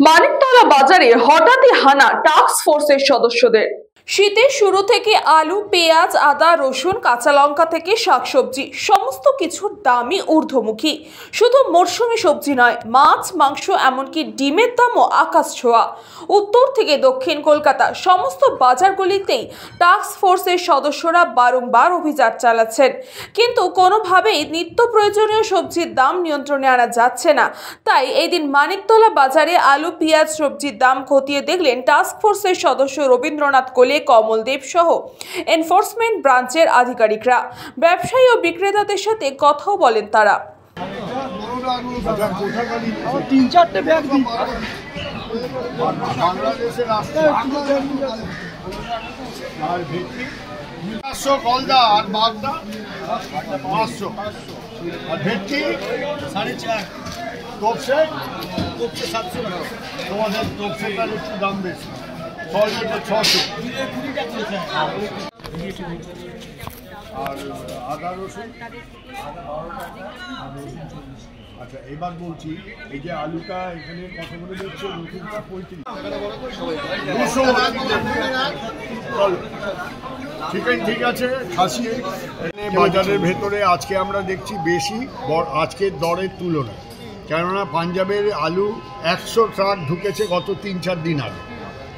মানিকতলা বাজারে হঠাৎই হানা টাস্ক ফোর্সের সদস্যদের। শীতের শুরু থেকে আলু, পেঁয়াজ, আদা, রসুন, কাঁচা লঙ্কা থেকে শাকসবজি সমস্ত কিছুর দামই ঊর্ধ্বমুখী। শুধু মরশুমি সবজি নয়, মাছ, মাংস, এমনকি ডিমের দামও আকাশ ছোঁয়া। উত্তর থেকে দক্ষিণ কলকাতা সমস্ত বাজারগুলিতেই টাস্ক ফোর্সের সদস্যরা বারংবার অভিযান চালাচ্ছেন, কিন্তু কোনোভাবেই নিত্য প্রয়োজনীয় সবজির দাম নিয়ন্ত্রণে আনা যাচ্ছে না। তাই এই দিন মানিকতলা বাজারে আলু, পেঁয়াজ, সবজির দাম খতিয়ে দেখলেন টাস্ক ফোর্সের সদস্য রবীন্দ্রনাথ কোলে, কমল দেব সহ এনফোর্সমেন্ট ব্রাঞ্চের আধিকারিকরা। ব্যবসায়ী ও বিক্রেতাদের সাথে কথাও বলেন তারা। গলদা আর বাগদা 500 আর ভেটকি 4.5, তোপসে 700 টাকা। তোমাদের তোপসেটার একটু দাম বেশি, সরষেটা 600 আর আদা রসুন। আচ্ছা, এবার বলছি, এই যে আলুটা এখানে কত করে দিচ্ছে? রসুনটা 35। ঠিক আছে, খাসি বাজারের ভেতরে আজকে আমরা দেখছি বেশি আজকের দরের তুলনায়, কেননা পাঞ্জাবের আলু 100 ট্রাক ঢুকেছে গত 3-4 দিন আগে।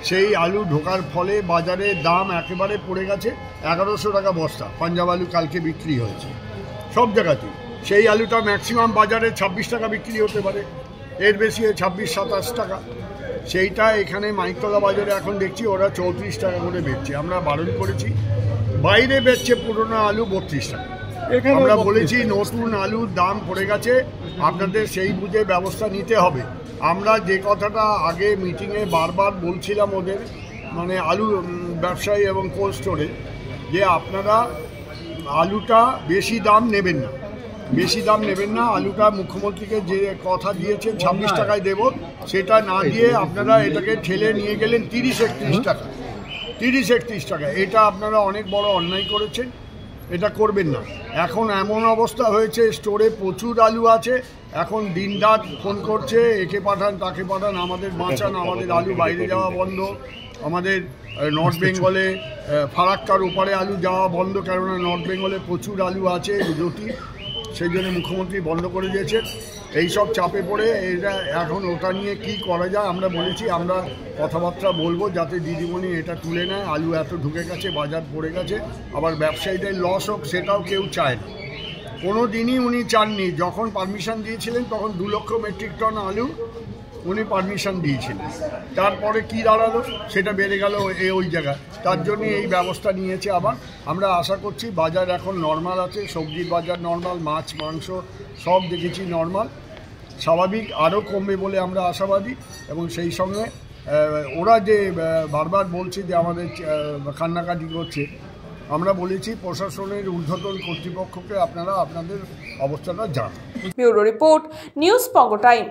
সেই আলু ঢোকার ফলে বাজারে দাম একেবারে পড়ে গেছে 1100 টাকা বস্তা। পাঞ্জাব আলু কালকে বিক্রি হয়েছে সব জায়গাতেই। সেই আলুটা ম্যাক্সিমাম বাজারে 26 টাকা বিক্রি হতে পারে, এর বেশি 26-27 টাকা। সেইটা এখানে মানিকতলা বাজারে এখন দেখছি ওরা 34 টাকা করে বেচছে। আমরা বারণ করেছি, বাইরে বেচছে পুরোনো আলু 32 টাকা। আমরা বলেছি নতুন আলুর দাম পড়ে গেছে, আপনাদের সেই বুঝে ব্যবস্থা নিতে হবে। আমরা যে কথাটা আগে মিটিংয়ে বারবার বলছিলাম ওদের, মানে আলু ব্যবসায়ী এবং কোল্ড স্টোরে, যে আপনারা আলুটা বেশি দাম নেবেন না, বেশি দাম নেবেন না। আলুটা মুখ্যমন্ত্রীকে যে কথা দিয়েছেন 26 টাকায় দেব, সেটা না দিয়ে আপনারা এটাকে ঠেলে নিয়ে গেলেন 30-31 টাকা। 30-31 টাকা, এটা আপনারা অনেক বড় অন্যায় করেছেন, এটা করবেন না। এখন এমন অবস্থা হয়েছে, স্টোরে প্রচুর আলু আছে, এখন দিনরাত ফোন করছে, একে পাঠান তাকে পাঠান, আমাদের বাঁচান, আমাদের আলু বাইরে যাওয়া বন্ধ। আমাদের নর্থ বেঙ্গলে ফারাক্কার ওপারে আলু যাওয়া বন্ধ, কেননা নর্থ বেঙ্গলে প্রচুর আলু আছে জটি, সেই জন্য মুখ্যমন্ত্রী বন্ধ করে দিয়েছেন। এইসব চাপে পড়ে এটা এখন ওটা নিয়ে কি করা যায় আমরা বলেছি, আমরা কথাবার্তা বলবো যাতে দিদিমণি এটা তুলে নেয়। আলু এত ঢুকে গেছে, বাজার পড়ে গেছে, আবার ব্যবসায়ীদের লস হোক সেটাও কেউ চায় না। কোনো দিনই উনি চাননি। যখন পারমিশন দিয়েছিলেন তখন 2 লক্ষ মেট্রিক টন আলু উনি পারমিশন দিয়েছিলেন, তারপরে কি দাঁড়ালো, সেটা বেড়ে গেল ওই জায়গায়। তার জন্য এই ব্যবস্থা নিয়েছে। আবার আমরা আশা করছি বাজার এখন নর্মাল আছে, সবজির বাজার নর্মাল, মাছ মাংস সব দেখেছি নর্মাল, স্বাভাবিক, আরও কমবে বলে আমরা আশাবাদী। এবং সেই সঙ্গে ওরা যে বারবার বলছে যে আমাদের কান্নাকাটি করছে, আমরা বলেছি প্রশাসনের ঊর্ধ্বতন কর্তৃপক্ষকে আপনারা আপনাদের অবস্থাটা জানান। ব্যুরো রিপোর্ট, নিউজ পঙ্গ টাইম।